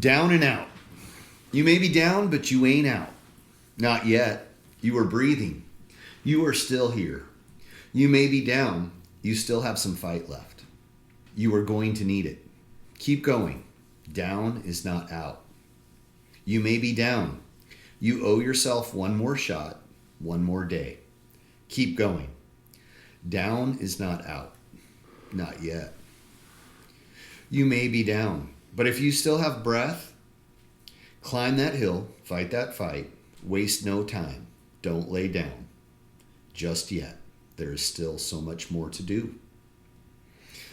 Down and out. You may be down, but you ain't out. Not yet. You are breathing. You are still here. You may be down. You still have some fight left. You are going to need it. Keep going. Down is not out. You may be down. You owe yourself one more shot, one more day. Keep going. Down is not out. Not yet. You may be down, but if you still have breath, climb that hill, fight that fight, waste no time. Don't lay down. Just yet. There is still so much more to do.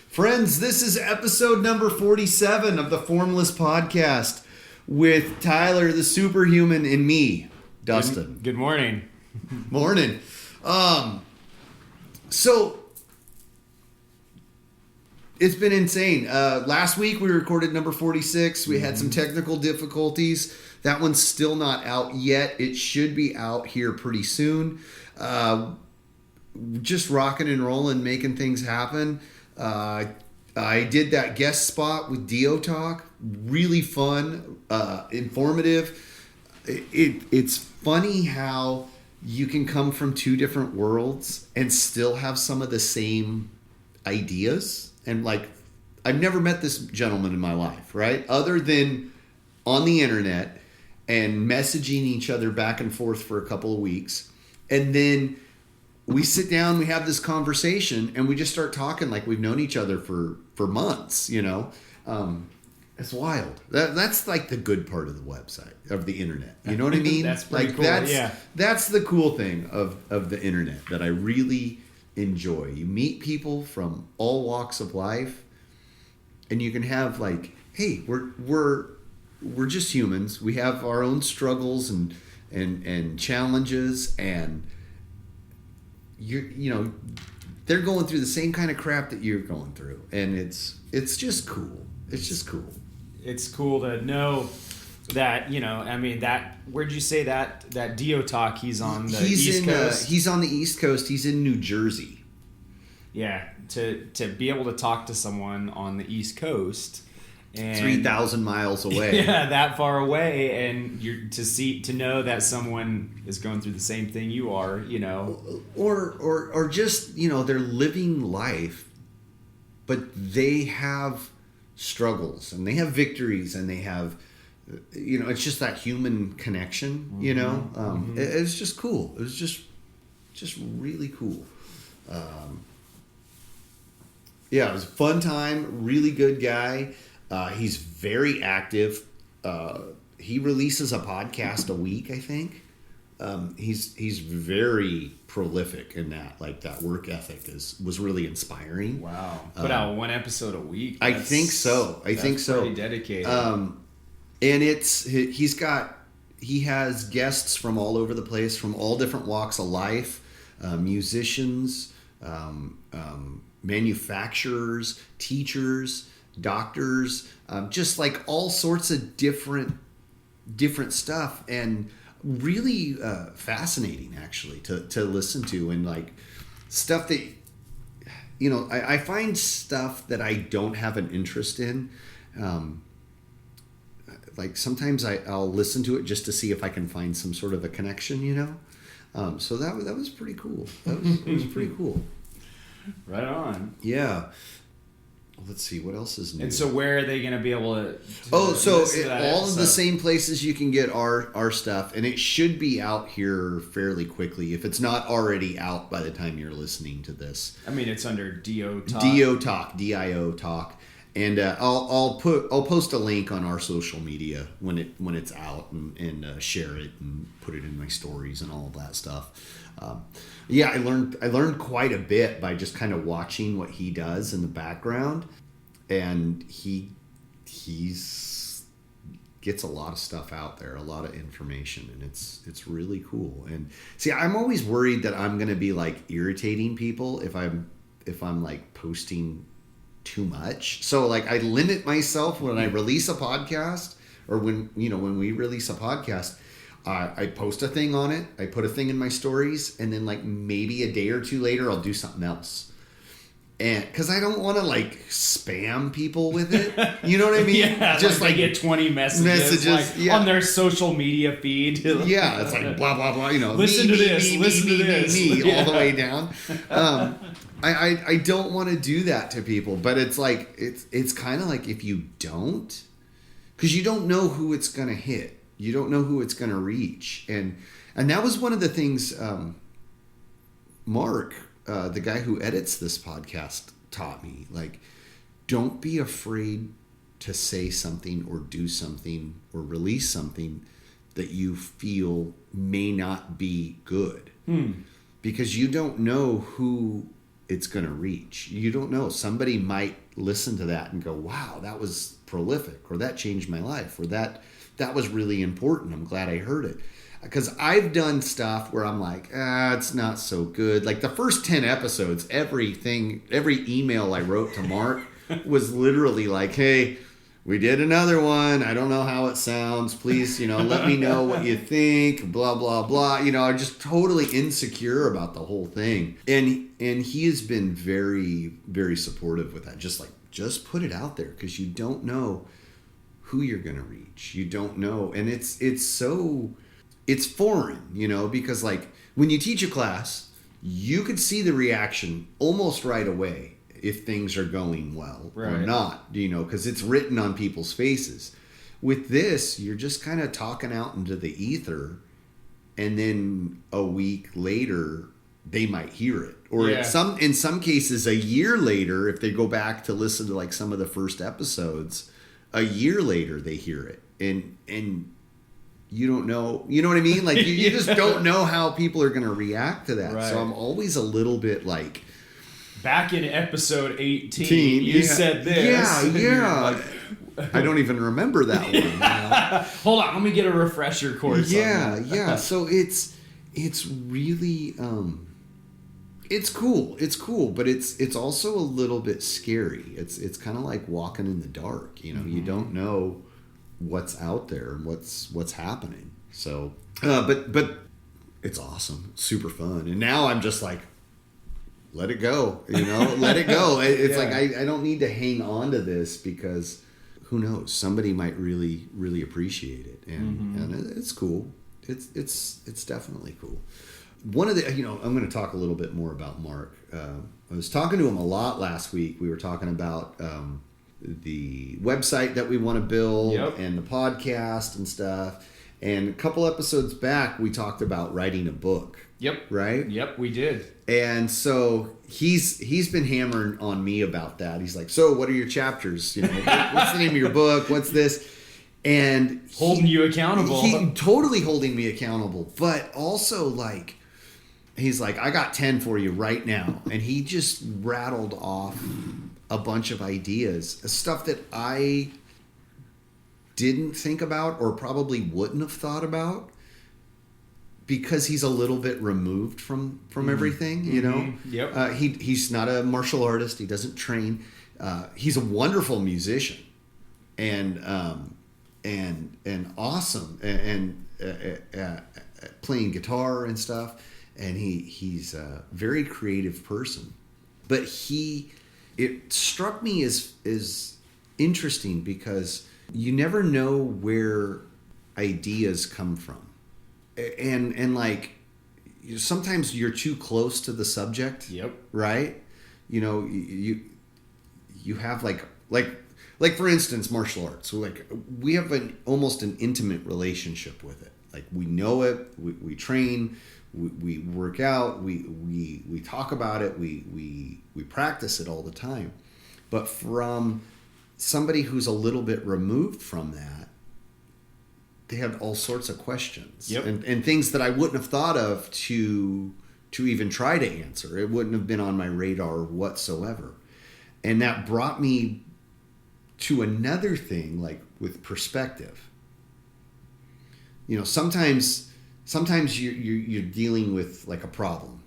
Friends, this is episode number 47 of the Formless podcast with Tyler, the superhuman, and me, Dustin. Good morning. Morning. So it's been insane. Last week we recorded number 46. We had some technical difficulties. That one's still not out yet. It should be out here pretty soon. Just rocking and rolling, making things happen. I did that guest spot with Dio Talk. Really fun, informative. It's funny how you can come from two different worlds and still have some of the same ideas. And like, I've never met this gentleman in my life, right? Other than on the internet and messaging each other back and forth for a couple of weeks. And then we sit down, we have this conversation, and we just start talking like we've known each other for months, you know? It's wild. That's like the good part of the website, of the internet. You know what I mean? That's pretty cool. That's the cool thing of the internet that I really enjoy. You meet people from all walks of life, and you can have like, hey, we're just humans. We have our own struggles and challenges, and you know, they're going through the same kind of crap that you're going through, and it's just cool. It's just cool. It's cool to know that, you know, I mean, that, where'd you say that Dio Talk, he's on the East Coast? He's on the East Coast. He's in New Jersey. Yeah, to be able to talk to someone on the East Coast and 3,000 miles away. Yeah, that far away, and to know that someone is going through the same thing you are, you know, or just, you know, they're living life, but they have struggles and they have victories and they have, you know, it's just that human connection, you know. It's just cool. It was just really cool. Yeah, it was a fun time. Really good guy. He's very active. He releases a podcast a week, I think. He's very prolific in that. Like, that work ethic was really inspiring. Wow. Put out one episode a week. I think so. Pretty dedicated. And he has guests from all over the place, from all different walks of life, musicians, manufacturers, teachers, doctors, just like all sorts of different stuff, and really fascinating actually to listen to, and like stuff that, you know, I find stuff that I don't have an interest in. Like sometimes I'll listen to it just to see if I can find some sort of a connection, you know. So that was pretty cool. It was pretty cool. Right on. Yeah. Let's see, what else is new? And so where are they going to be able to all of the same places you can get our stuff, and it should be out here fairly quickly if it's not already out by the time you're listening to this. I mean, it's under Dio Talk. Dio Talk, DIO Talk. And I'll post a link on our social media when it's out, and share it and put it in my stories and all of that stuff. Yeah, I learned quite a bit by just kind of watching what he does in the background, and he's gets a lot of stuff out there, a lot of information, and it's really cool. And see, I'm always worried that I'm going to be like irritating people if I'm like posting too much. So like I limit myself when I release a podcast, or when we release a podcast. I post a thing on it. I put a thing in my stories, and then like maybe a day or two later, I'll do something else. And because I don't want to like spam people with it, you know what I mean? Yeah, just like they get 20 messages like, on their social media feed. Yeah, it's like blah blah blah. You know, listen to this, all the way down. I don't want to do that to people, but it's like it's kind of like if you don't, because you don't know who it's gonna hit, you don't know who it's gonna reach, and that was one of the things Mark, the guy who edits this podcast, taught me. Like, don't be afraid to say something or do something or release something that you feel may not be good, because you don't know who it's going to reach. You don't know. Somebody might listen to that and go, wow, that was prolific, or that changed my life, or that was really important. I'm glad I heard it. Because I've done stuff where I'm like, it's not so good. Like the first 10 episodes, every email I wrote to Mark was literally like, hey, we did another one. I don't know how it sounds. Please, let me know what you think, blah, blah, blah. I'm just totally insecure about the whole thing. And he has been very, very supportive with that. Just put it out there, because you don't know who you're going to reach. You don't know. And it's foreign, because like when you teach a class, you could see the reaction almost right away if things are going well or not, because it's written on people's faces. With this, you're just kind of talking out into the ether, and then a week later they might hear it, or in some cases a year later, if they go back to listen to like some of the first episodes, a year later they hear it, and you don't know, you know what I mean? Like you just don't know how people are going to react to that. Right. So I'm always a little bit like, back in episode 18, you said this. Yeah. I don't even remember that one. Hold on, let me get a refresher course. Yeah. So it's really it's cool. It's cool, but it's also a little bit scary. It's kind of like walking in the dark. You don't know what's out there and what's happening. So, but it's awesome, super fun. And now I'm just like, let it go, let it go. It's like, I don't need to hang on to this, because who knows, somebody might really, really appreciate it. And it's cool. It's definitely cool. One of the, I'm going to talk a little bit more about Mark. I was talking to him a lot last week. We were talking about, the website that we want to build, and the podcast and stuff. And a couple episodes back, we talked about writing a book. Yep. Right? Yep, we did. And so he's been hammering on me about that. He's like, so what are your chapters? What's the name of your book? What's this? And holding you accountable. He totally holding me accountable. But also like, he's like, I got 10 for you right now. And he just rattled off a bunch of ideas, stuff that I didn't think about, or probably wouldn't have thought about, because he's a little bit removed from everything, Yep. He's not a martial artist. He doesn't train. He's a wonderful musician, and awesome, and playing guitar and stuff. And he's a very creative person, but it struck me as interesting, because you never know where ideas come from. And like, sometimes you're too close to the subject. Yep. Right? You have like for instance, martial arts. So like, we have almost an intimate relationship with it. Like, we know it, we train, we work out, we talk about it, we practice it all the time. But from somebody who's a little bit removed from that, they have all sorts of questions. Yep. and things that I wouldn't have thought of to even try to answer. It wouldn't have been on my radar whatsoever. And that brought me to another thing, like with perspective. Sometimes you're dealing with like a problem.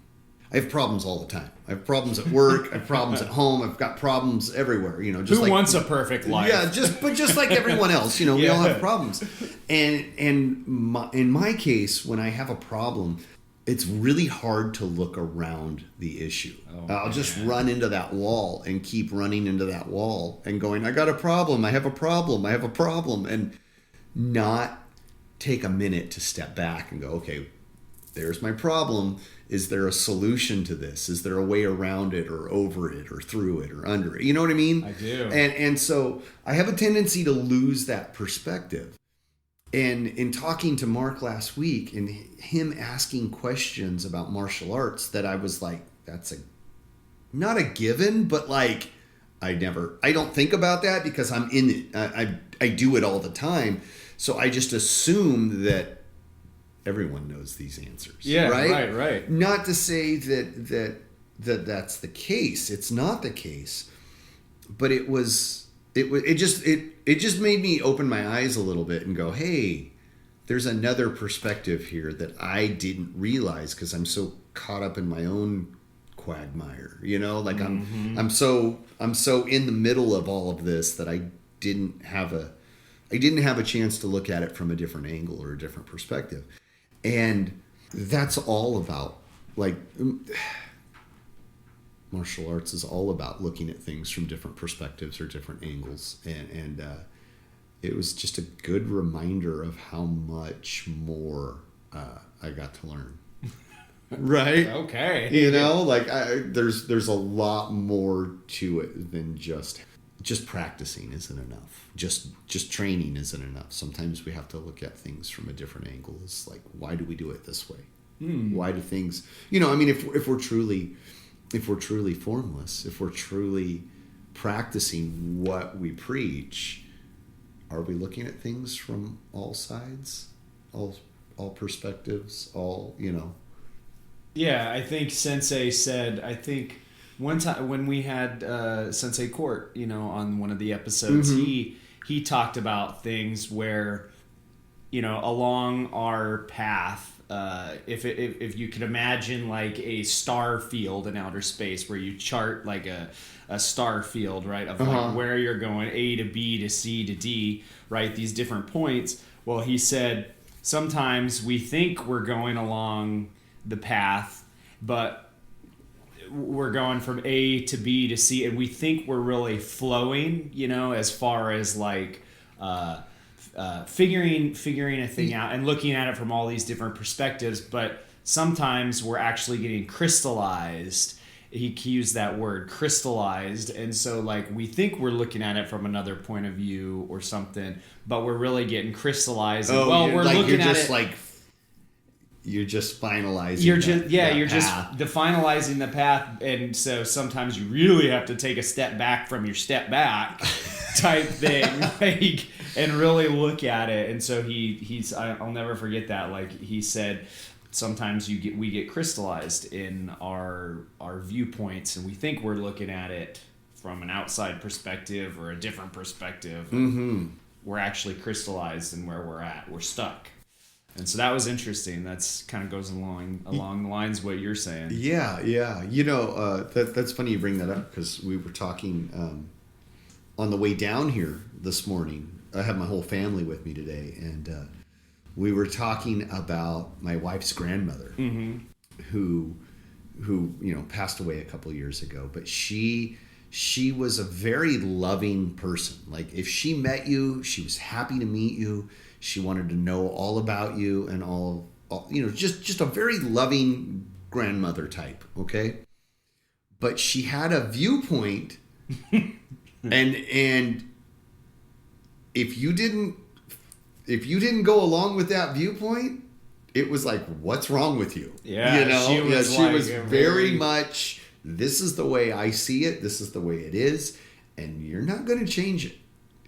I have problems all the time. I have problems at work. I have problems at home. I've got problems everywhere. Just who wants a perfect life? Yeah, just like everyone else. We all have problems. And in my case, when I have a problem, it's really hard to look around the issue. I'll just run into that wall and keep running into that wall and going, I got a problem. I have a problem. I have a problem. And not take a minute to step back and go, okay, there's my problem. Is there a solution to this? Is there a way around it or over it or through it or under it? You know what I mean? I do. And so I have a tendency to lose that perspective. And in talking to Mark last week and him asking questions about martial arts, that I was like, that's not a given, but like, I don't think about that because I'm in it. I do it all the time. So I just assume that everyone knows these answers. Yeah, right. Right. Not to say that's the case. It's not the case. But it just made me open my eyes a little bit and go, hey, there's another perspective here that I didn't realize because I'm so caught up in my own quagmire, like I'm so in the middle of all of this that I didn't have a chance to look at it from a different angle or a different perspective. And that's all about, like, martial arts is all about looking at things from different perspectives or different angles. And it was just a good reminder of how much more I got to learn. Right? Okay. There's a lot more to it than just practicing isn't enough. Just training isn't enough. Sometimes we have to look at things from a different angle. It's like, why do we do it this way? Why do things, if we're truly formless, if we're truly practicing what we preach, are we looking at things from all sides, all perspectives, Yeah, I think Sensei said, one time when we had Sensei Court, on one of the episodes, he talked about things where, along our path, if you could imagine like a star field in outer space where you chart like a star field, right, of like where you're going, A to B to C to D, right, these different points. Well, he said sometimes we think we're going along the path, but we're going from A to B to C, and we think we're really flowing, as far as like figuring a thing out and looking at it from all these different perspectives. But sometimes we're actually getting crystallized. He used that word, crystallized. And so like we think we're looking at it from another point of view or something, but we're really getting crystallized. We're like looking you're at just it. You're just finalizing. You're path. just finalizing the path, and so sometimes you really have to take a step back from your step back type thing, like, and really look at it. And so I'll never forget that. Like he said, sometimes we get crystallized in our viewpoints, and we think we're looking at it from an outside perspective or a different perspective. We're actually crystallized in where we're at. We're stuck. And so that was interesting. That's kind of goes along the lines of what you're saying. Yeah. That's funny you bring that up because we were talking on the way down here this morning. I have my whole family with me today, and we were talking about my wife's grandmother, who passed away a couple years ago. But she was a very loving person. Like if she met you, she was happy to meet you. She wanted to know all about you and all just a very loving grandmother type, okay? But she had a viewpoint and if you didn't go along with that viewpoint, it was like, what's wrong with you? Yeah, she was very much, this is the way I see it, this is the way it is, and you're not going to change it.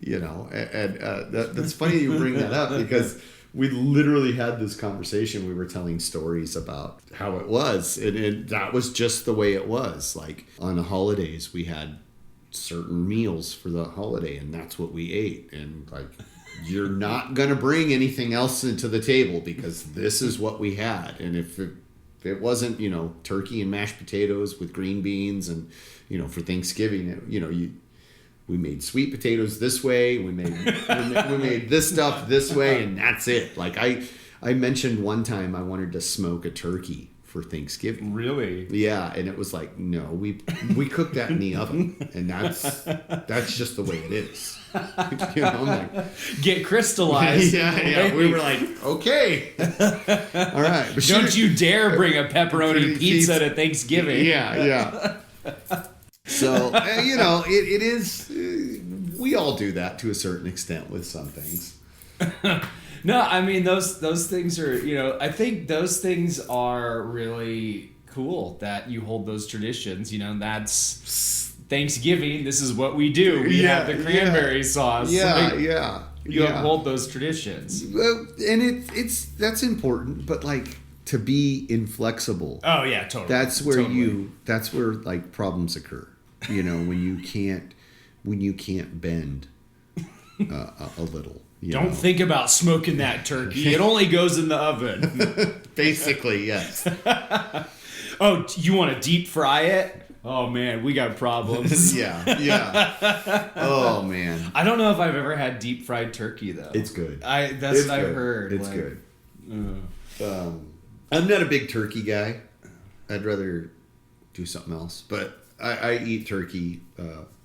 That's funny you bring that up because we literally had this conversation. We were telling stories about how it was, and that was just the way it was. Like on the holidays, we had certain meals for the holiday, and that's what we ate. And like, you're not gonna bring anything else into the table because this is what we had. And if it wasn't, turkey and mashed potatoes with green beans, and for Thanksgiving, we made sweet potatoes this way. We made this stuff this way, and that's it. Like I mentioned one time I wanted to smoke a turkey for Thanksgiving. Really? Yeah, and it was like, no, we cook that in the oven, and that's just the way it is. I'm like, get crystallized. Yeah. We were like, okay, all right. But don't you dare bring a pepperoni pizza to Thanksgiving. Yeah. So it is. We all do that to a certain extent with some things. No, I mean those things are, I think those things are really cool that you hold those traditions. That's Thanksgiving. This is what we do. We have the cranberry sauce. You uphold those traditions. And that's important, but like to be inflexible. Oh yeah, totally. That's where like problems occur. When you can't bend a little. Don't think about smoking that turkey. It only goes in the oven. Basically, yes. Oh, you want to deep fry it? Oh man, we got problems. Yeah. Oh man. I don't know if I've ever had deep fried turkey though. It's good. That's what I've heard. It's good. I'm not a big turkey guy. I'd rather do something else. But I eat turkey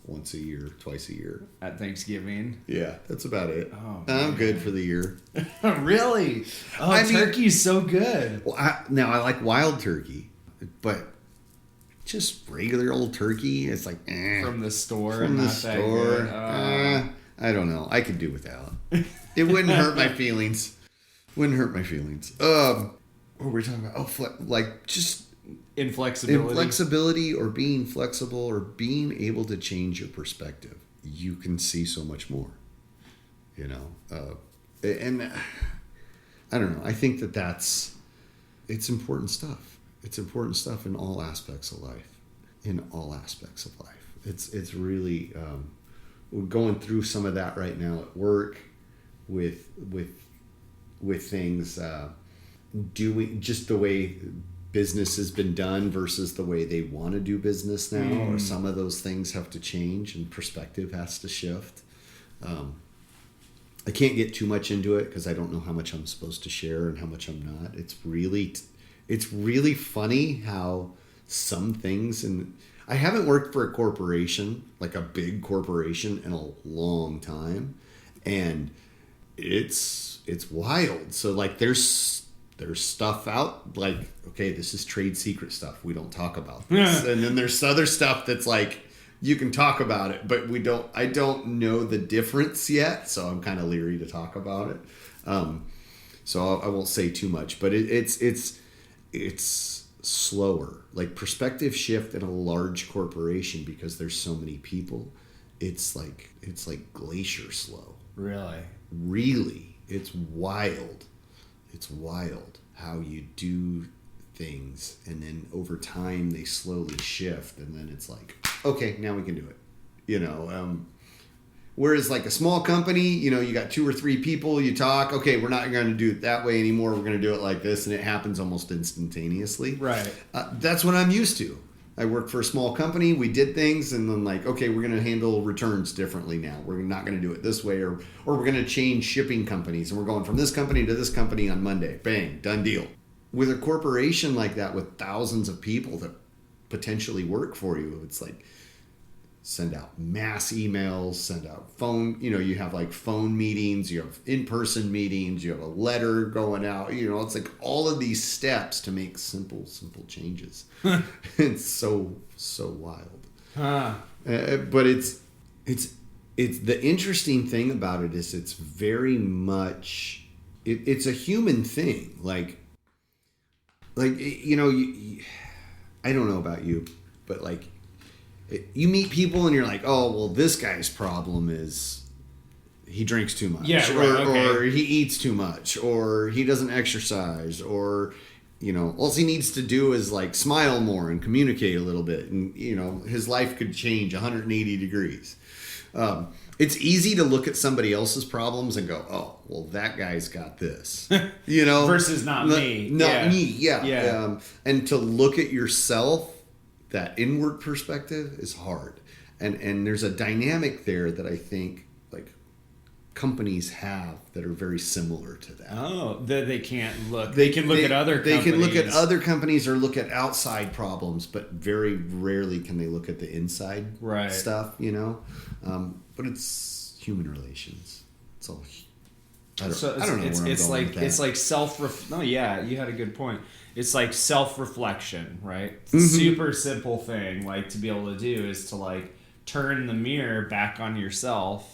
once a year, twice a year. At Thanksgiving? Yeah, that's about it. Oh, I'm good for the year. Really? Oh, turkey's so good. Well, I like wild turkey, but just regular old turkey, it's like, From the store? From the store. I don't know. I could do without. It wouldn't hurt my feelings. What were we talking about? Just inflexibility or being flexible or being able to change your perspective. You can see so much more, and I don't know. I think it's important stuff. It's important stuff in all aspects of life. It's really, we're going through some of that right now at work with things, doing just the way business has been done versus the way they want to do business now, or some of those things have to change and perspective has to shift. I can't get too much into it because I don't know how much I'm supposed to share and how much I'm not. It's really funny how some things, and I haven't worked for a corporation, like a big corporation, in a long time, and it's wild. So like there's stuff out, like, okay, this is trade secret stuff. We don't talk about this. And then there's other stuff that's like, you can talk about it, but I don't know the difference yet. So I'm kind of leery to talk about it. So I won't say too much, but it's slower. Like perspective shift in a large corporation, because there's so many people, it's like glacier slow. Really. It's wild. It's wild how you do things, and then over time they slowly shift, and then it's like, okay, now we can do it. Whereas like a small company, you got 2 or 3 people, you talk, okay, we're not going to do it that way anymore. We're going to do it like this, and it happens almost instantaneously. Right. That's what I'm used to. I worked for a small company. We did things, and then like, okay, we're going to handle returns differently now. We're not going to do it this way, or we're going to change shipping companies, and we're going from this company to this company on Monday. Bang, done deal. With a corporation like that, with thousands of people that potentially work for you, it's like send out mass emails, send out phone, you have like phone meetings, you have in-person meetings, you have a letter going out, it's like all of these steps to make simple changes. It's so wild. But it's the interesting thing about it is it's very much, it's a human thing. Like, I don't know about you, but like, you meet people and you're like, oh, well, this guy's problem is he drinks too much, or he eats too much, or he doesn't exercise, or all he needs to do is like smile more and communicate a little bit, and his life could change 180 degrees. It's easy to look at somebody else's problems and go, oh, well, that guy's got this, versus not me. Yeah. And to look at yourself, that inward perspective is hard. And there's a dynamic there that I think like companies have that are very similar to that. Oh, they can't look. They can look at other companies. They can look at other companies or look at outside problems, but very rarely can they look at the inside stuff, you know? But it's human relations. It's all... I don't know where I'm going with that. It's like No, yeah, you had a good point. It's like self-reflection, right? It's a super simple thing, like, to be able to do is to, like, turn the mirror back on yourself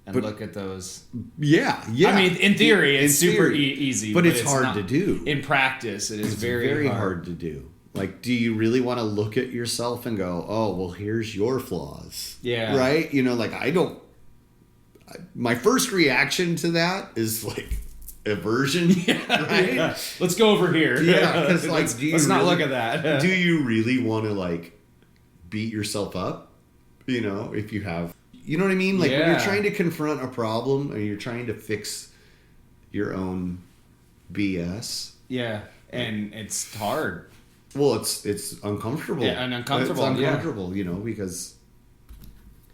and look at those. Yeah. I mean, in theory, it's super easy. But it's hard to do. In practice, it's very hard to do. Like, do you really want to look at yourself and go, oh, well, here's your flaws? Yeah. Right? You know, like, my first reaction to that is, like, aversion. Yeah, right? Yeah. Let's go over here. Yeah, because, like, let's not look at that. Do you really want to, like, beat yourself up? You know, if you have... You know what I mean? Like, when you're trying to confront a problem or you're trying to fix your own BS. Yeah, and it's hard. Well, it's uncomfortable. Yeah, and uncomfortable. It's uncomfortable, you know, because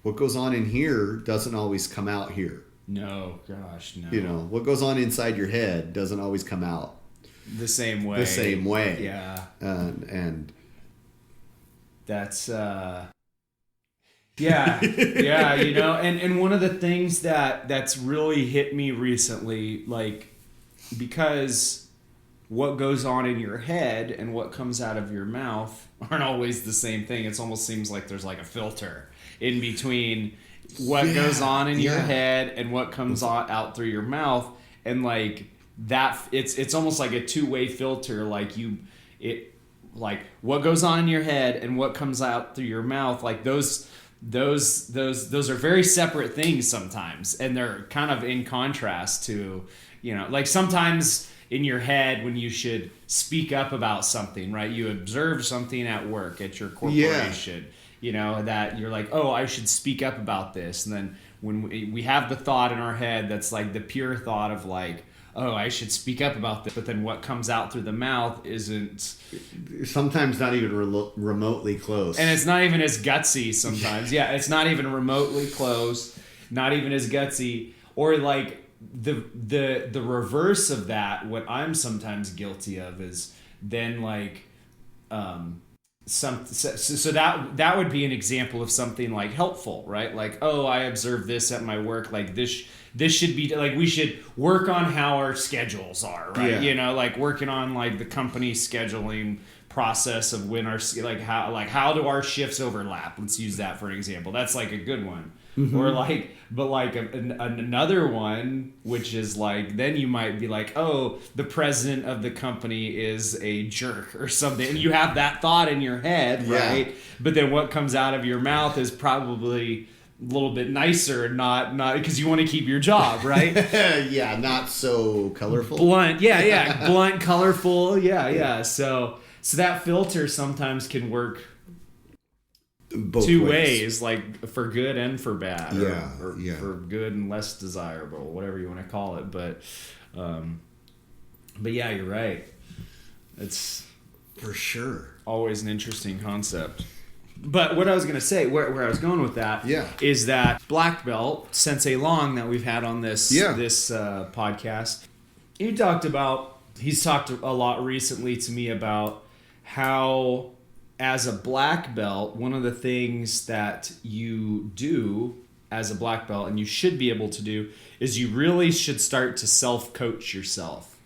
what goes on in here doesn't always come out here. No, gosh, no. You know, what goes on inside your head doesn't always come out the same way. Yeah. And that's... Yeah, you know, and one of the things that's really hit me recently, like, because what goes on in your head and what comes out of your mouth aren't always the same thing. It almost seems like there's like a filter in between what goes on in your head and what comes out through your mouth, and like that, it's almost like a two-way filter. Like like what goes on in your head and what comes out through your mouth, like those are very separate things sometimes, and they're kind of in contrast to, you know, like sometimes in your head when you should speak up about something, right? You observe something at work, at your corporation, you know, that you're like, oh, I should speak up about this. And then when we have the thought in our head that's like the pure thought of like, oh, I should speak up about this. But then what comes out through the mouth isn't... Sometimes not even remotely close. And it's not even as gutsy sometimes. Yeah, it's not even remotely close. Not even as gutsy. Or like the reverse of that, what I'm sometimes guilty of is then like... So that would be an example of something like helpful, right? Like, oh, I observed this at my work. Like this should be like, we should work on how our schedules are, right? Yeah. You know, like working on like the company scheduling process of when our how do our shifts overlap? Let's use that for an example. That's like a good one. Mm-hmm. Or like, but like another one, which is like, then you might be like, oh, the president of the company is a jerk or something. And you have that thought in your head, right? But then what comes out of your mouth is probably a little bit nicer, not because you want to keep your job, right? Yeah, not so colorful. Blunt, blunt, colorful, yeah. So that filter sometimes can work both two ways, like for good and for bad, or for good and less desirable, whatever you want to call it. But yeah, you're right. It's for sure always an interesting concept. But what I was going to say, where I was going with that, is that black belt Sensei Long that we've had on this podcast, he's talked a lot recently to me about how, as a black belt, one of the things that you do as a black belt, and you should be able to do, is you really should start to self-coach yourself.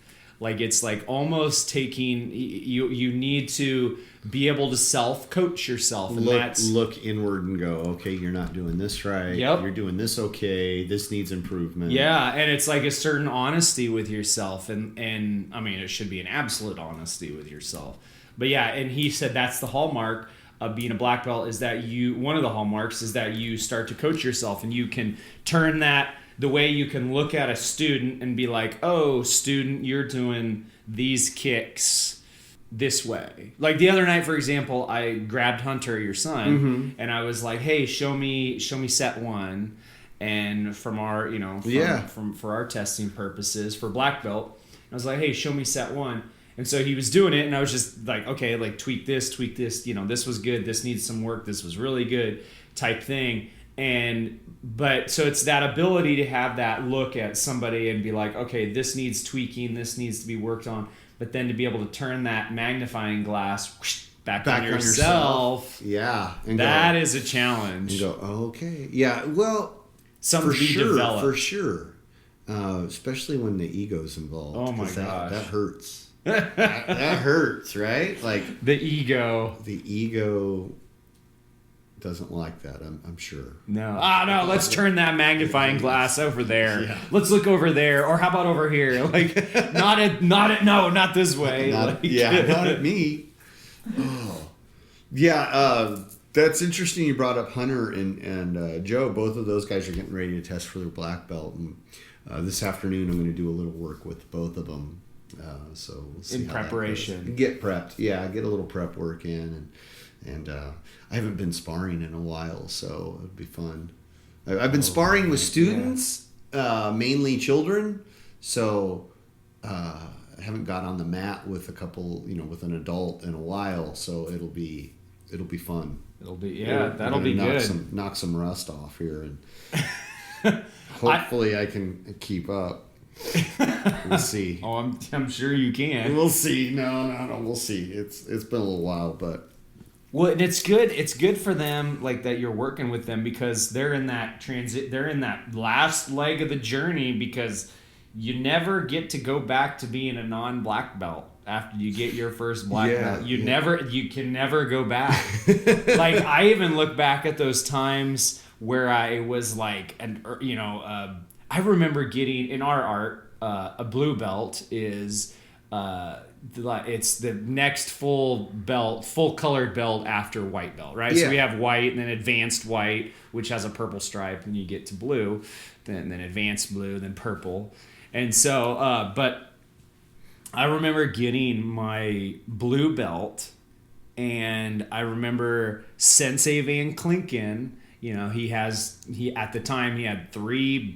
Like, it's like almost taking, you need to be able to self-coach yourself. And look inward and go, okay, you're not doing this right. Yep. You're doing this okay. This needs improvement. Yeah, and it's like a certain honesty with yourself. And I mean, it should be an absolute honesty with yourself. But yeah, and he said that's the hallmark of being a black belt, is that one of the hallmarks is that you start to coach yourself, and you can turn that the way you can look at a student and be like, oh, student, you're doing these kicks this way. Like the other night, for example, I grabbed Hunter, your son, and I was like, hey, show me set one. And from our, for our testing purposes for black belt, I was like, hey, show me set one. And so he was doing it, and I was just like, okay, like tweak this, this was good, this needs some work, this was really good, type thing. But so it's that ability to have that look at somebody and be like, okay, this needs tweaking, this needs to be worked on, but then to be able to turn that magnifying glass whoosh, back on yourself. Yeah. And that is a challenge. And go, oh, okay. Yeah, well, something to be developed. For sure. Especially when the ego's involved. Oh my gosh. That hurts. that hurts, right? Like the ego. The ego doesn't like that, I'm sure. No. No, let's turn that magnifying glass over there. Yeah. Let's look over there. Or how about over here? Like, not this way. Not at me. Oh. Yeah, that's interesting you brought up Hunter and Joe. Both of those guys are getting ready to test for their black belt. And this afternoon I'm going to do a little work with both of them. So we'll see in preparation. Get prepped. Yeah, get a little prep work in. And I haven't been sparring in a while, so it'd be fun. I've been sparring with students, mainly children. So I haven't got on the mat with a couple, with an adult in a while. So it'll be fun. That'll be good. Knock some rust off here, and hopefully I can keep up. We'll see. Oh, I'm sure you can. We'll see. No. We'll see. It's been a little while, but. Well, and it's good. It's good for them, like that you're working with them, because they're in that They're in that last leg of the journey, because you never get to go back to being a non-black belt after you get your first black belt. You can never go back. Like, I even look back at those times where I was like, I remember getting in our art a blue belt is. It's the next full colored belt after white belt, right? Yeah. So we have white and then advanced white, which has a purple stripe, and you get to blue, then advanced blue, then purple. And so, but I remember getting my blue belt, and I remember Sensei Van Klinken. At the time he had three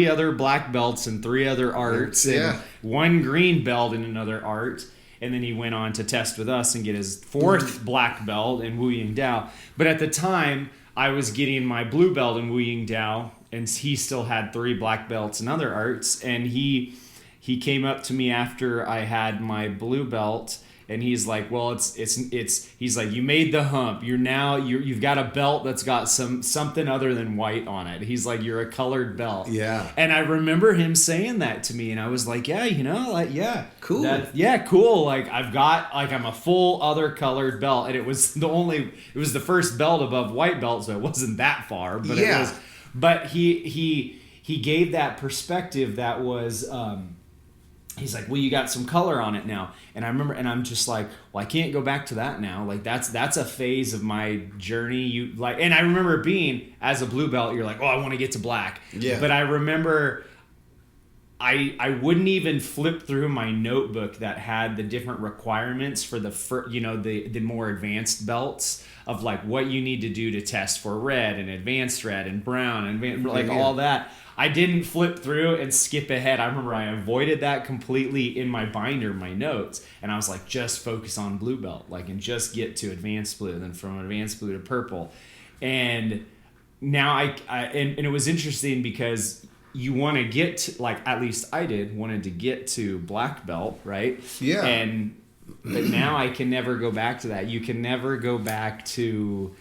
other black belts and 3 other arts, and 1 green belt in another art, and then he went on to test with us and get his 4th black belt in Wu Ying Dao. But at the time I was getting my blue belt in Wu Ying Dao, and he still had 3 black belts in other arts, and he came up to me after I had my blue belt. And he's like, well, he's like, you made the hump. You've got a belt that's got something other than white on it. He's like, you're a colored belt. Yeah. And I remember him saying that to me, and I was like, yeah, cool. Cool. Like, I'm a full other colored belt, and it was the first belt above white belt, so it wasn't that far, but it was. But he gave that perspective that was. He's like, well, you got some color on it now. And I remember, and I'm just like, well, I can't go back to that now. Like, that's a phase of my journey. And I remember being, as a blue belt, you're like, oh, I want to get to black. Yeah. But I remember I wouldn't even flip through my notebook that had the different requirements for the more advanced belts of like what you need to do to test for red and advanced red and brown and all that. I didn't flip through and skip ahead. I remember I avoided that completely in my binder, my notes, and I was like, just focus on blue belt, and just get to advanced blue, then from advanced blue to purple. And now and it was interesting because you want to get to, at least I wanted to get to black belt, right? Yeah. But now I can never go back to that. You can never go back to.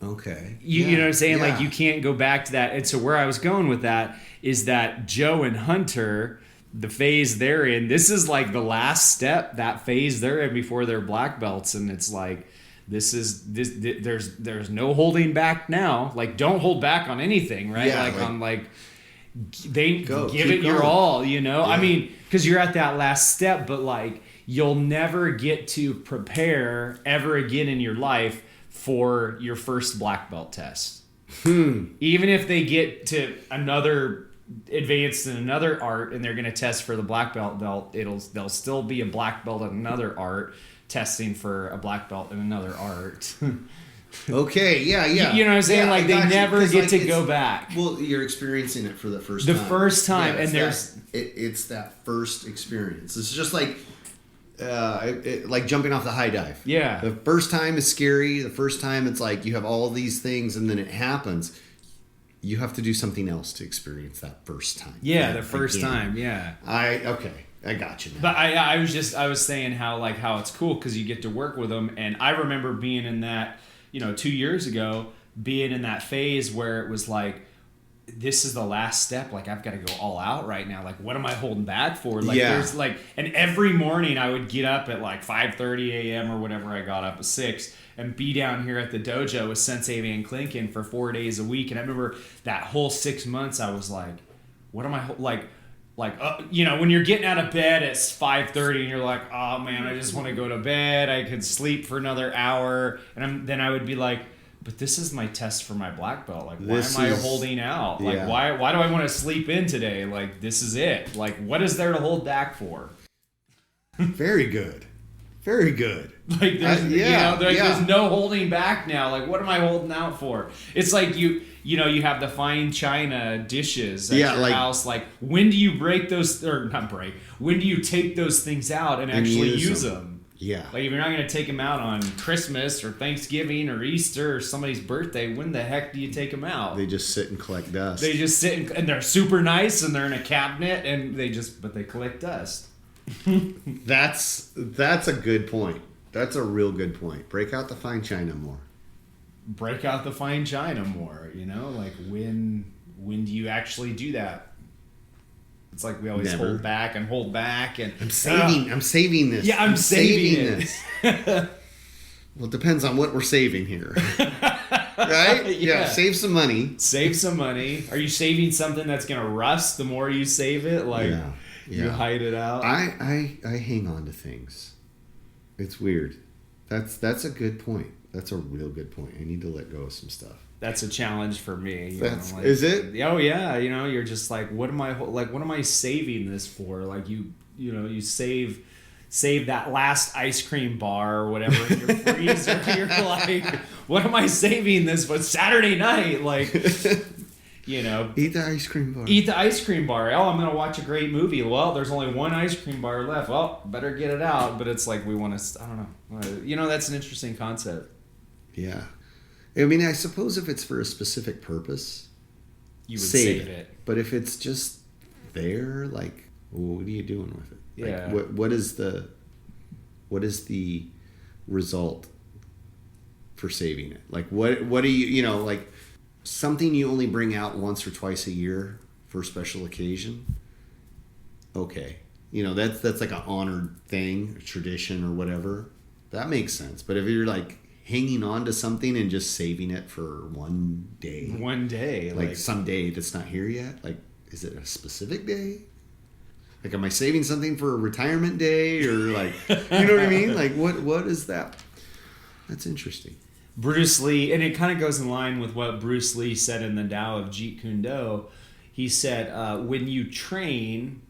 Okay. You know what I'm saying? Yeah. Like, you can't go back to that. And so where I was going with that is that Joe and Hunter, the phase they're in, this is like the last step, that phase they're in before they're black belts. And it's like, there's no holding back now. Like, don't hold back on anything, right? Yeah, Give it your all, Yeah. I mean, because you're at that last step, but you'll never get to prepare ever again in your life for your first black belt test. Even if they get to another advanced in another art and they're going to test for the black belt, they'll still be a black belt in another art testing for a black belt in another art. Okay, yeah. You know what I'm saying? Yeah, they never get to go back. Well, you're experiencing it for the first time. The first time, Yeah, and it's that first experience. It's just like like jumping off the high dive. Yeah. The first time is scary. The first time it's like you have all these things and then it happens. You have to do something else to experience that first time. Yeah, the first time. Yeah. I got you now. But I was saying how it's cool because you get to work with them, and I remember being in that, 2 years ago, being in that phase where it was like, this is the last step. Like, I've got to go all out right now. Like, what am I holding back for? Like, there's and every morning I would get up at like 5:30 a.m. or whatever. I got up at 6 and be down here at the dojo with Sensei Van Klinken for 4 days a week. And I remember that whole 6 months I was like, what am I when you're getting out of bed at 5:30 and you're like, oh man, I just want to go to bed. I could sleep for another hour. And then I would be like, but this is my test for my black belt. Like, why am I holding out? Like, why do I want to sleep in today? Like, this is it. Like, what is there to hold back for? Very good. Very good. Like, there's no holding back now. Like, what am I holding out for? It's like you have the fine china dishes at your house. Like, when do you break those, or not break, when do you take those things out and actually use them? Yeah. Like, if you're not going to take them out on Christmas or Thanksgiving or Easter or somebody's birthday, when the heck do you take them out? They just sit and collect dust. They just sit and they're super nice and they're in a cabinet and they collect dust. That's a good point. That's a real good point. Break out the fine china more. Break out the fine china more, like when do you actually do that? It's like we always hold back and I'm saving this. Yeah, I'm saving this. Well, it depends on what we're saving here. Right? Yeah, save some money. Save some money. Are you saving something that's going to rust the more you save it? Like, you hide it out? I hang on to things. It's weird. That's a good point. That's a real good point. I need to let go of some stuff. That's a challenge for me. Is it? Oh yeah, you're just like, what am I saving this for? Like you save that last ice cream bar or whatever in your freezer. You're like, what am I saving this for? Saturday night, like, eat the ice cream bar. Eat the ice cream bar. Oh, I'm gonna watch a great movie. Well, there's only one ice cream bar left. Well, better get it out. But it's like we want to. I don't know. That's an interesting concept. Yeah. I mean, I suppose if it's for a specific purpose, you would save it. But if it's just there, like, what are you doing with it? Yeah. Like, what is the result for saving it? Like, what do you like something you only bring out once or twice a year for a special occasion? Okay. That's like an honored thing, a tradition or whatever. That makes sense. But if you're like hanging on to something and just saving it for one day, like some day that's not here yet, like, is it a specific day? Like, am I saving something for a retirement day, or like, you know what I mean? Like, what is that? That's interesting. Bruce Lee, and it kind of goes in line with what Bruce Lee said in the Tao of Jeet Kune Do. He said, when you train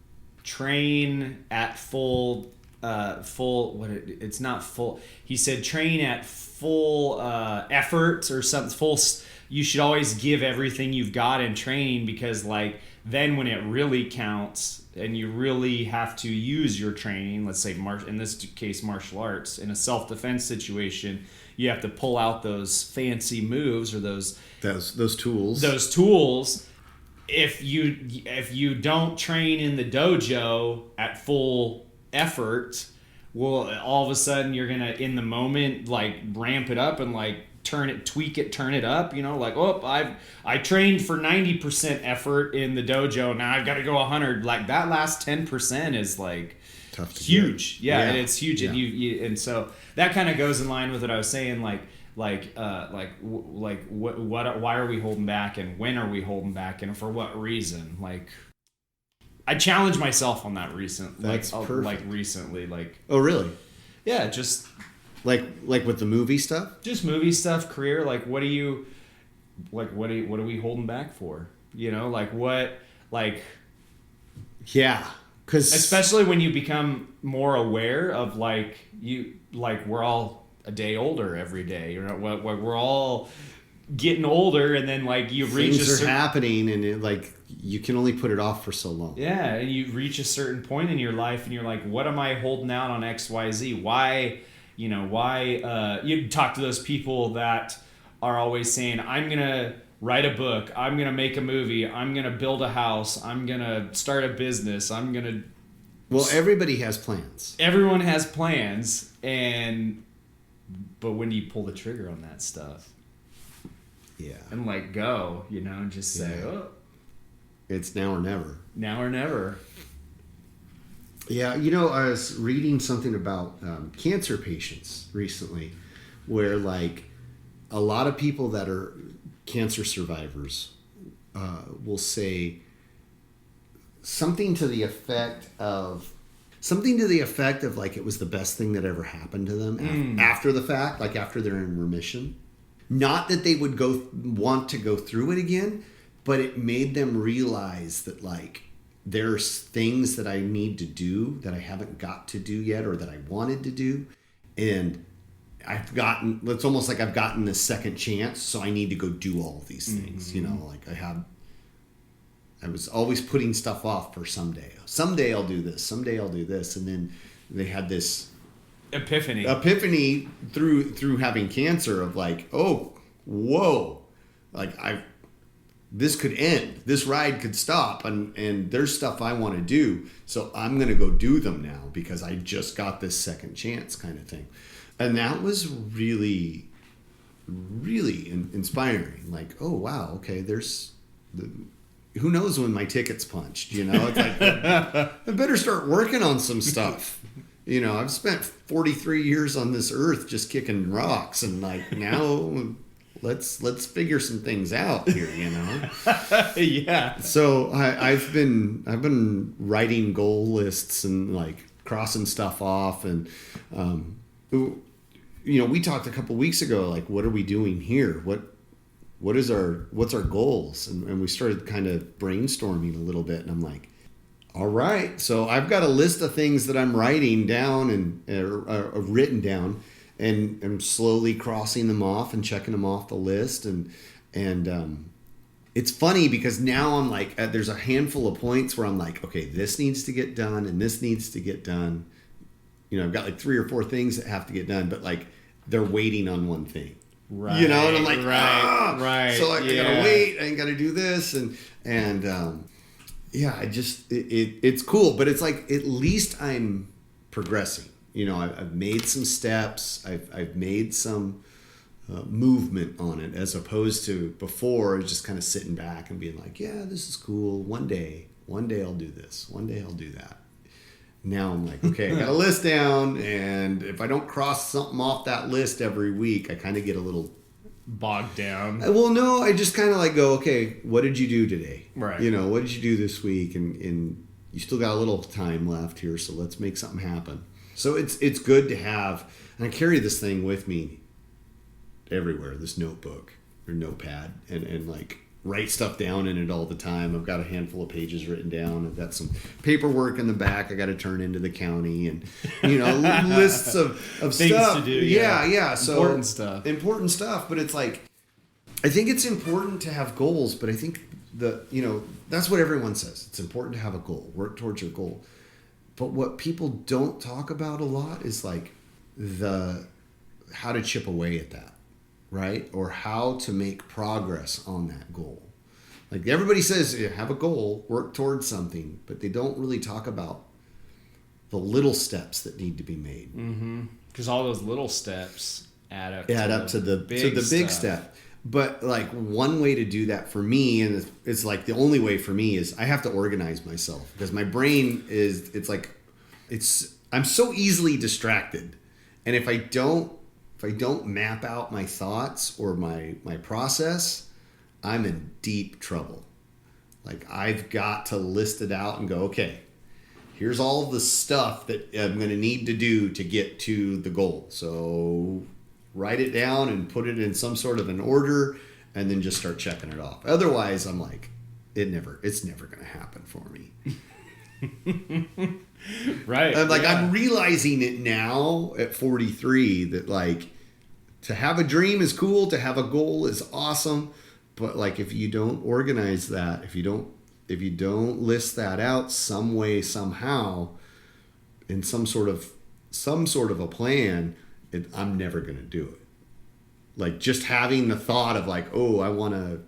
at full, it's not full. He said, train at full effort or something. You should always give everything you've got in training, because like then when it really counts and you really have to use your training, let's say in this case martial arts, in a self-defense situation, you have to pull out those fancy moves or those tools. Those tools. If you don't train in the dojo at full effort, well, all of a sudden you're gonna, in the moment, like ramp it up and like turn it up, like, oh, I trained for 90% effort in the dojo, now I've got to go 100. Like, that last 10% is like tough to huge. get. And it's huge. Yeah. And you and so that kind of goes in line with what I was saying, why are we holding back, and when are we holding back, and for what reason? Like, I challenged myself on that recently. Oh, really? Yeah, just like with the movie stuff. Just movie stuff, career. Like, what are we holding back for? Yeah, because especially when you become more aware of we're all a day older every day. We're all getting older, and then like you reach things are happening, and it, like you can only put it off for so long. Yeah, and you reach a certain point in your life, and you're like, what am I holding out on XYZ? Why, you talk to those people that are always saying, I'm gonna write a book, I'm gonna make a movie, I'm gonna build a house, I'm gonna start a business, I'm gonna. Well, everybody has plans. Everyone has plans, but when do you pull the trigger on that stuff? Yeah. And like go, and just say, oh. It's now or never. Now or never. Yeah, I was reading something about cancer patients recently, where like a lot of people that are cancer survivors will say something to the effect of like it was the best thing that ever happened to them after the fact, like after they're in remission. Not that they would want to go through it again, but it made them realize that like there's things that I need to do that I haven't got to do yet, or that I wanted to do, and it's almost like I've gotten this second chance, so I need to go do all of these things. Like I was always putting stuff off for someday. Someday I'll do this. Someday I'll do this. And then they had this epiphany through having cancer of like, oh, whoa, like this could end. This ride could stop, and there's stuff I want to do, so I'm going to go do them now because I just got this second chance kind of thing. And that was really, really inspiring. Like, oh, wow, okay, who knows when my ticket's punched, It's like, I better start working on some stuff. I've spent 43 years on this earth just kicking rocks, and like now let's figure some things out here, Yeah. So I've been writing goal lists and like crossing stuff off, and we talked a couple weeks ago, like, what are we doing here? What's our goals? And we started kind of brainstorming a little bit, and I'm like, all right, so I've got a list of things that I'm writing down and written down, and I'm slowly crossing them off and checking them off the list. And it's funny because now I'm like, there's a handful of points where I'm like, okay, this needs to get done and this needs to get done. I've got like 3 or 4 things that have to get done, but like they're waiting on one thing. Right. And I'm like, right. So I gotta wait, I gotta do this. And it's cool, but it's like, at least I'm progressing. I've made some steps. I've made some movement on it, as opposed to before, I was just kind of sitting back and being like, yeah, this is cool. One day I'll do this. One day I'll do that. Now I'm like, okay, I got a list down, and if I don't cross something off that list every week, I kind of get a little bogged down. Well, no, I just kind of like go, okay, what did you do today? Right. What did you do this week? And you still got a little time left here, so let's make something happen. So it's good to have, and I carry this thing with me everywhere, this notebook or notepad, and like write stuff down in it all the time. I've got a handful of pages written down. I've got some paperwork in the back I got to turn into the county, and lists of things stuff to do. Yeah. So important stuff. But it's like, I think it's important to have goals, but I think that's what everyone says. It's important to have a goal, work towards your goal. But what people don't talk about a lot is like how to chip away at that, right? Or how to make progress on that goal. Like, everybody says, have a goal, work towards something, but they don't really talk about the little steps that need to be made. Because all those little steps add up to the big step. But like, one way to do that for me, and it's like the only way for me, is I have to organize myself, because my brain I'm so easily distracted. And if I don't map out my thoughts or my process, I'm in deep trouble. Like, I've got to list it out and go, okay, here's all of the stuff that I'm going to need to do to get to the goal. So write it down and put it in some sort of an order, and then just start checking it off. Otherwise, I'm like, it's never going to happen for me. Right. I'm realizing it now at 43 that like to have a dream is cool. To have a goal is awesome. But like, if you don't organize that, if you don't list that out some way, somehow, in some sort of a plan, I'm never going to do it. Like, just having the thought of like, oh, I want to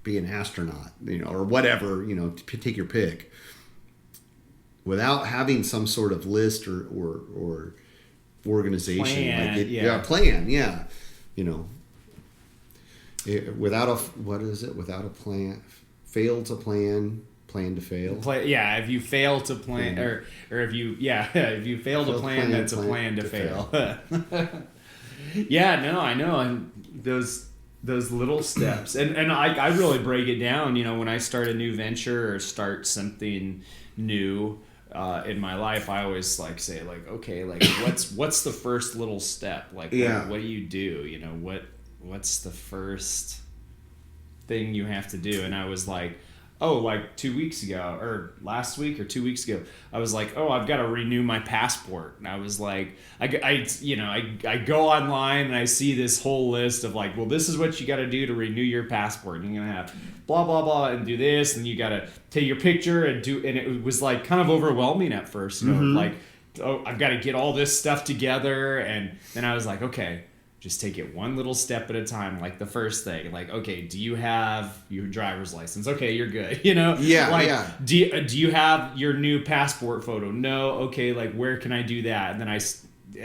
be an astronaut, or whatever, take your pick, without having some sort of list or organization, plan, without a plan, fail to plan to fail. If you fail to plan, or if you fail to plan, that's a plan to fail. Yeah, no, I know, and those little steps, and I really break it down. When I start a new venture or start something new in my life, I always say okay, what's the first little step? What do you do? What's the first thing you have to do? And I was like, 2 weeks ago, or last week or 2 weeks ago, I was like, I've got to renew my passport. And I was like, I go online and I see this whole list of this is what you got to do to renew your passport. And you're going to have blah, blah, blah, and do this. And you got to take your picture and it was kind of overwhelming at first, I've got to get all this stuff together. And then I was like, okay, just take it one little step at a time. The first thing, okay, do you have your driver's license? Okay, you're good. Do you have your new passport photo? No. Okay, where can I do that? And then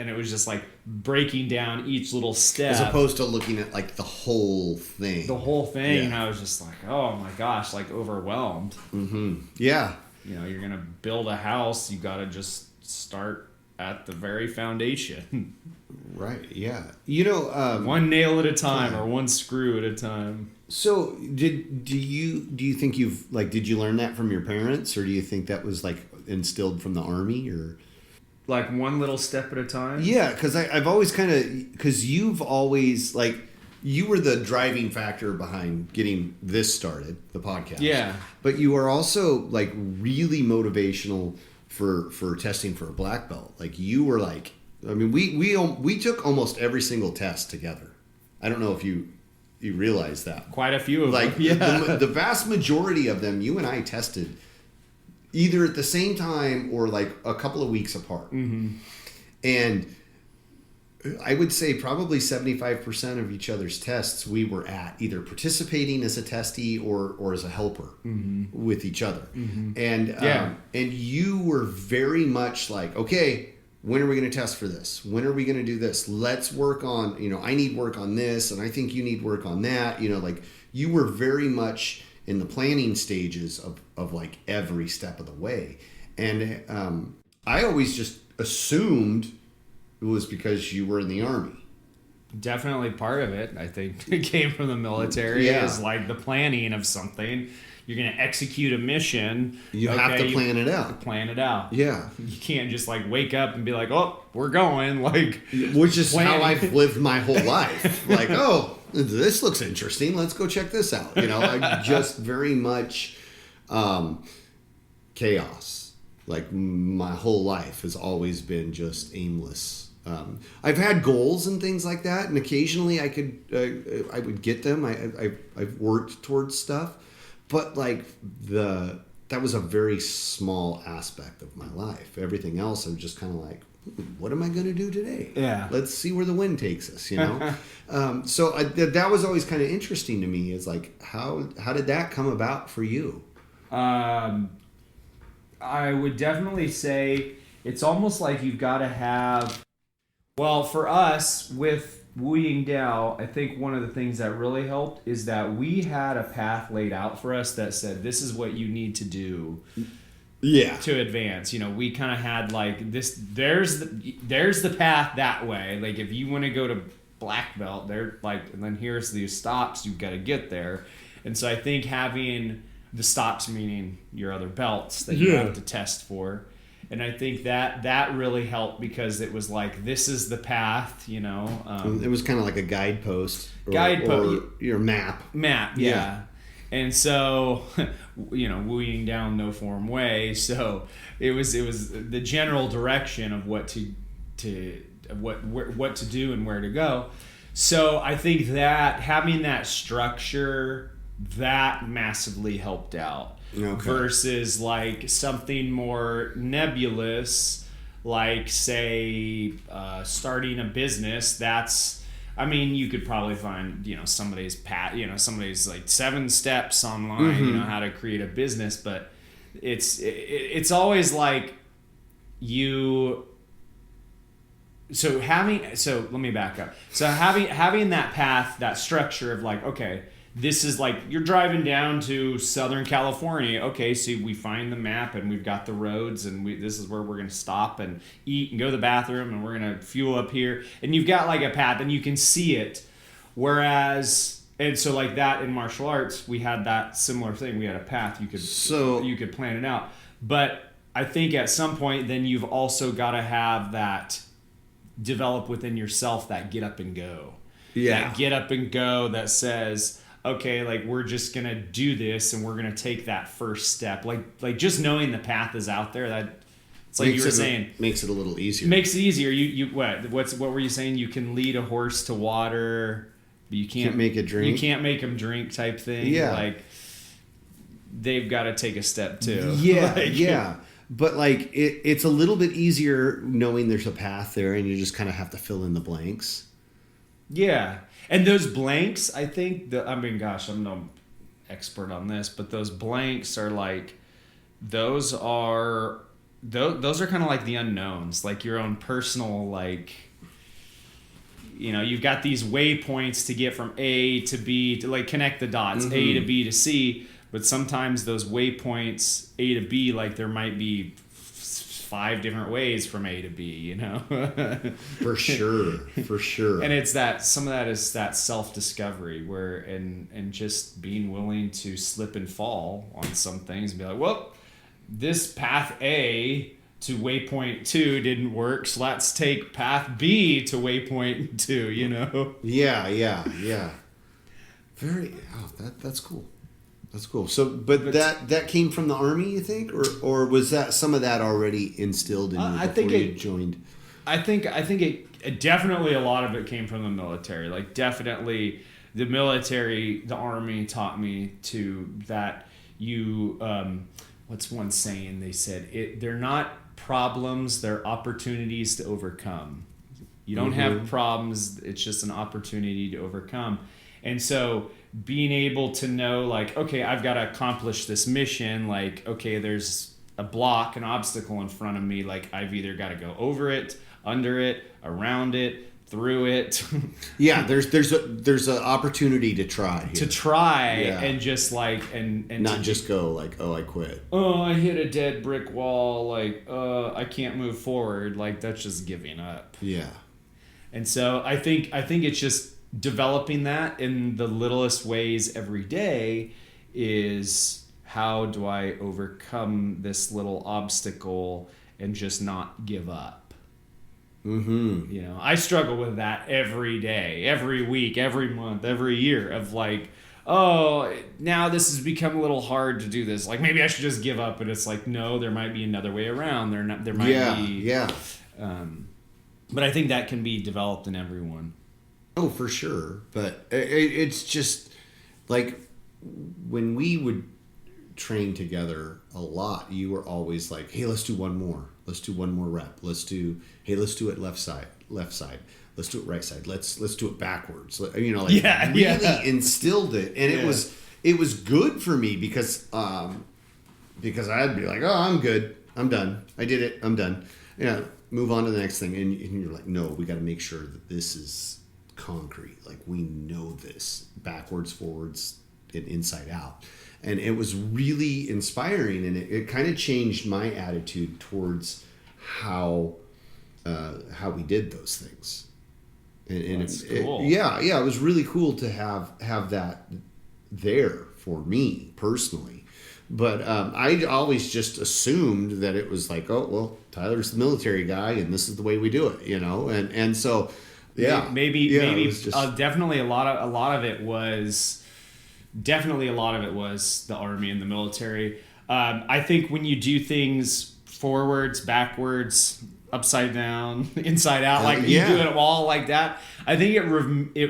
it was just breaking down each little step, as opposed to looking at the whole thing. And I was just oh my gosh, overwhelmed. Mm-hmm. Yeah. You're gonna build a house. You got to just start at the very foundation. Right. Yeah. One nail at a time, or one screw at a time. So do you think did you learn that from your parents, or do you think that was instilled from the Army, or one little step at a time? Yeah. Cause I've always cause you've always you were the driving factor behind getting this started, the podcast. Yeah. But you are also really motivational for testing for a black belt. You were we took almost every single test together. I don't know if you realize that. Quite a few of them. Yeah. The vast majority of them, you and I tested either at the same time or a couple of weeks apart. Mm-hmm. And I would say probably 75% of each other's tests we were at, either participating as a testee or as a helper with each other. Mm-hmm. And you were very much okay, when are we going to test for this? When are we going to do this? Let's work on, I need work on this, and I think you need work on that. You were very much in the planning stages of every step of the way. And I always just assumed it was because you were in the Army. Definitely part of it. I think it came from the military. Yeah. Is the planning of something. You're going to execute a mission. You have to plan it out. Plan it out. Yeah. You can't just wake up and be oh, we're going. Which is how I've lived my whole life. This looks interesting. Let's go check this out. I just very much chaos. My whole life has always been just aimless. I've had goals and things like that, and occasionally I would get them. I've worked towards stuff. But that was a very small aspect of my life. Everything else, I'm just kind of what am I going to do today? Yeah. Let's see where the wind takes us, So that was always kind of interesting to me. Is how did that come about for you? I would definitely say it's almost you've got to have. Well, for us with Wooying Dao, I think one of the things that really helped is that we had a path laid out for us that said, this is what you need to do to advance. We kind of had this, there's the path that way. If you want to go to black belt, and then here's the stops you've got to get there. And so I think having the stops, meaning your other belts that you have to test for. And I think that really helped because it was this is the path, It was kind of like a guidepost. Or your map. Yeah. And so, Wooying Down no form way. So it was the general direction of what to do and where to go. So I think that having that structure, that massively helped out. Okay. Versus like something more nebulous, like say starting a business. That's, I mean, you could probably find, somebody's like 7 steps online, how to create a business, but it's always like so let me back up. So having that path, that structure of like, okay, this is like you're driving down to Southern California. Okay, so we find the map and we've got the roads and this is where we're going to stop and eat and go to the bathroom and we're going to fuel up here. And you've got like a path and you can see it. Whereas, and so like that in martial arts, we had that similar thing. We had a path you could plan it out. But I think at some point then you've also got to have that develop within yourself, that get up and go. Yeah. That get up and go that says, okay, like we're just gonna do this and we're gonna take that first step. Like just knowing the path is out there, that it's like you were saying, makes it a little easier. Makes it easier. What were you saying? You can lead a horse to water, but you can't make it drink. You can't make them drink, type thing. Yeah. Like they've got to take a step too. Yeah, yeah. But like it's a little bit easier knowing there's a path there, and you just kind of have to fill in the blanks. Yeah. And those blanks, I think, gosh, I'm no expert on this, but those blanks are like, those are kind of like the unknowns, like your own personal, like, you've got these waypoints to get from A to B, to like connect the dots, A to B to C, but sometimes those waypoints, A to B, like there might be 5 different ways from A to B, For sure. And it's that, some of that is that self-discovery where, and just being willing to slip and fall on some things and be like, well, this path A to waypoint 2 didn't work, so let's take path B to waypoint 2, Yeah. That's cool. That's cool. So, but that came from the Army, you think, or was that some of that already instilled in you before you joined? I think it definitely, a lot of it came from the military. Like definitely, the military, the Army taught me to that you. What's one saying? They said they're not problems; they're opportunities to overcome. You don't have problems; it's just an opportunity to overcome. And so being able to know, like, okay, I've got to accomplish this mission. Like, okay, there's a block, an obstacle in front of me. Like, I've either got to go over it, under it, around it, through it. Yeah, there's an opportunity to try here. And just like and not just go like, oh, I quit. Oh, I hit a dead brick wall. Like, I can't move forward. Like, that's just giving up. Yeah. And so I think it's just developing that in the littlest ways every day. Is how do I overcome this little obstacle and just not give up? I struggle with that every day, every week, every month, every year of like, oh, now this has become a little hard to do this. Like, maybe I should just give up. And it's like, no, there might be another way around. There might be. Yeah. But I think that can be developed in everyone. Oh, for sure. But it's just like when we would train together a lot, you were always like, hey, let's do one more. Let's do one more rep. Let's do it left side. Let's do it right side. Let's do it backwards. Really instilled it. And it was good for me because I'd be like, oh, I'm good. I'm done. I did it. I'm done. Move on to the next thing. And you're like, no, we got to make sure that this is concrete. Like, we know this backwards, forwards, and inside out. And it was really inspiring, and it kind of changed my attitude towards how we did those things. And that's cool. It was really cool to have that there for me personally. But I always just assumed that it was like, oh, well, Tyler's the military guy, and this is the way we do it, and so maybe definitely a lot of it was the Army and the military. I think when you do things forwards, backwards, upside down, inside out, like you do it all like that. I think it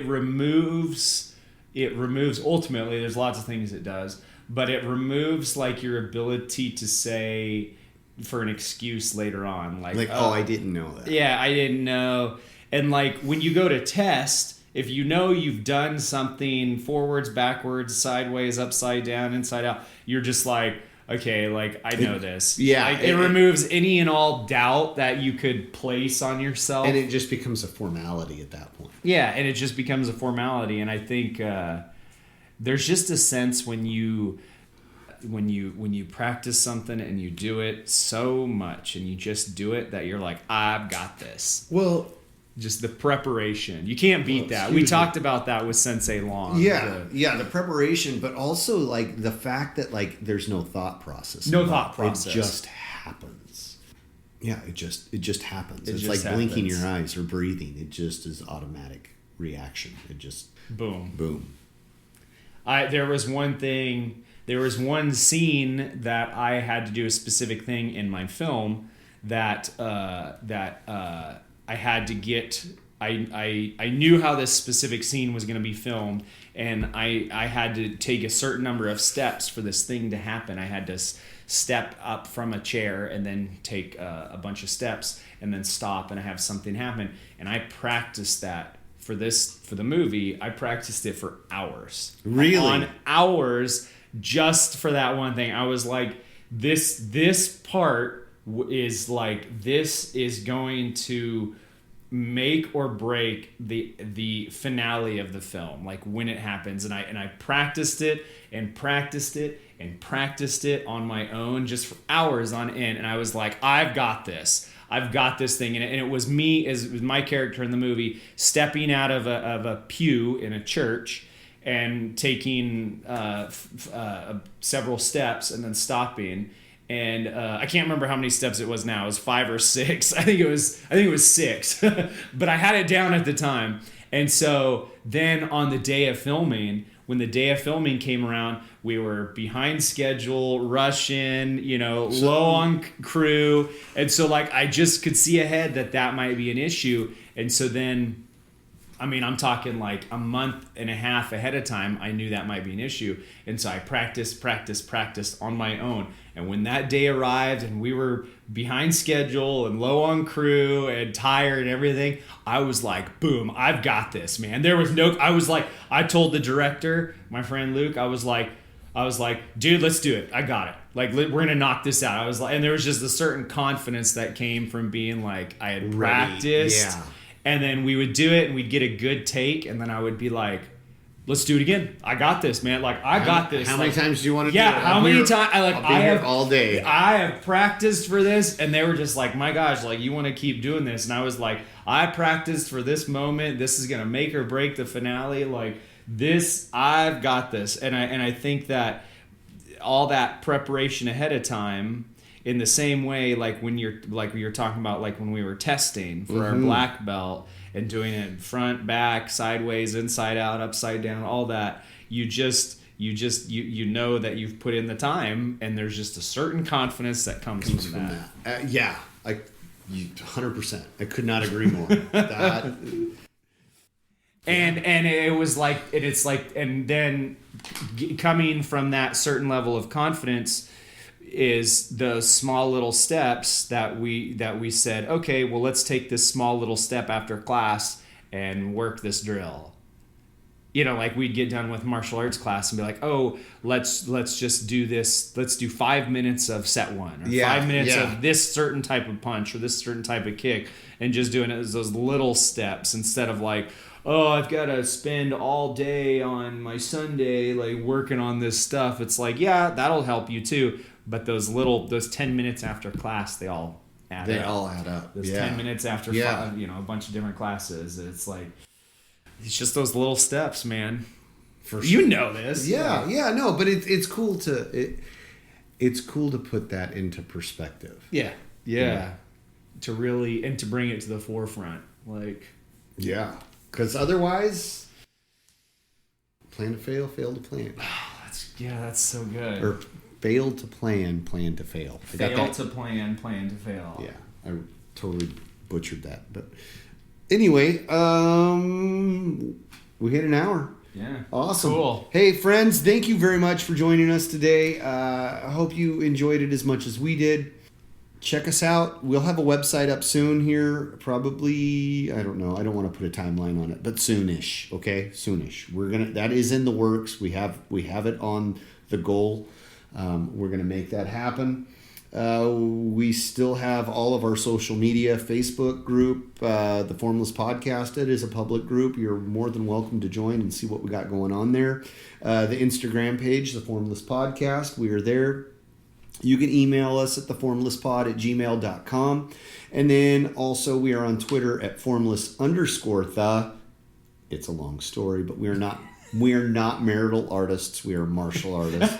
removes ultimately. There's lots of things it does, but it removes like your ability to say for an excuse later on, like oh, I didn't know that. Yeah, I didn't know. And like when you go to test, if you know you've done something forwards, backwards, sideways, upside down, inside out, you're just like, okay, like I know this. Yeah, like, it removes any and all doubt that you could place on yourself, and it just becomes a formality at that point. Yeah, and it just becomes a formality. And I think there's just a sense when you practice something and you do it so much and you just do it that you're like, I've got this. Well, just the preparation. You can't beat that. We talked about that with Sensei Long. Yeah, the preparation, but also like the fact that like there's no thought process. No thought process. It just happens. Yeah, it just happens. It's just like happens. blinking your eyes or breathing. It just is automatic reaction. It just boom. There was one scene that I had to do a specific thing in my film that I had to get. I knew how this specific scene was going to be filmed, and I had to take a certain number of steps for this thing to happen. I had to step up from a chair and then take a bunch of steps and then stop and have something happen. And I practiced that for the movie. I practiced it for hours. Really? On hours just for that one thing. I was like, this part is like, this is going to make or break the finale of the film, like when it happens. And I practiced it and practiced it and practiced it on my own just for hours on end. And I was like, I've got this thing. And it was me, as it was my character in the movie, stepping out of a pew in a church and taking several steps and then stopping. And I can't remember how many steps it was now. It was 5 or 6. I think it was 6. But I had it down at the time. And so then on the day of filming, when the day of filming came around, we were behind schedule, rushing, low on crew. And so like I just could see ahead that might be an issue. And so then, I mean, I'm talking like a month and a half ahead of time, I knew that might be an issue. And so I practiced on my own. And when that day arrived and we were behind schedule and low on crew and tired and everything, I was like, boom, I've got this, man. I told the director, my friend Luke, I was like, dude, let's do it. I got it. Like, we're going to knock this out. I was like, and there was just a certain confidence that came from being like, I had practiced. Yeah. And then we would do it and we'd get a good take. And then I would be like, let's do it again. I got this, man. Like, I got this. How many times do you want to do it? Yeah, how many times? I'll be here all day. I have practiced for this. And they were just like, my gosh, like, you want to keep doing this. And I was like, I practiced for this moment. This is going to make or break the finale. Like, this, I've got this. And I think that all that preparation ahead of time, in the same way, like when you're talking about, like when we were testing for our black belt and doing it front, back, sideways, inside out, upside down, all that, you know that you've put in the time, and there's just a certain confidence that comes from that. Yeah, 100%. I could not agree more. That. And it was like, and it's like, and then coming from that certain level of confidence is the small little steps that we said, okay, well, let's take this small little step after class and work this drill. Like we'd get done with martial arts class and be like, oh, let's just do this. Let's do 5 minutes of set 1 or 5 minutes of this certain type of punch or this certain type of kick, and just doing it as those little steps instead of like, oh, I've got to spend all day on my Sunday like working on this stuff. It's like, yeah, that'll help you too. But those 10 minutes after class, they all add up. Those 10 minutes after five, a bunch of different classes. It's like, it's just those little steps, man. For sure. You know this. Yeah, no, but it's cool it's cool to put that into perspective. Yeah. To really, and to bring it to the forefront. Like, yeah. Because otherwise, plan to fail to plan. That's so good. Or fail to plan to fail. Fail to plan to fail. Yeah, totally butchered that. But anyway, we hit an hour. Yeah. Awesome. Cool. Hey, friends, thank you very much for joining us today. I hope you enjoyed it as much as we did. Check us out. We'll have a website up soon here. Probably, I don't know. I don't want to put a timeline on it, but soonish. Okay, soonish. That is in the works. We have it on the goal. We're gonna make that happen. We still have all of our social media, Facebook group, the Formless Podcast. It is a public group. You're more than welcome to join and see what we got going on there. The Instagram page, the Formless Podcast, we are there. You can email us at theformlesspod@gmail.com. And then also we are on Twitter at formless_the. It's a long story, but we are not marital artists. We are martial artists.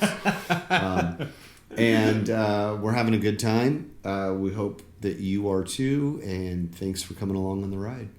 And we're having a good time. We hope that you are too. And thanks for coming along on the ride.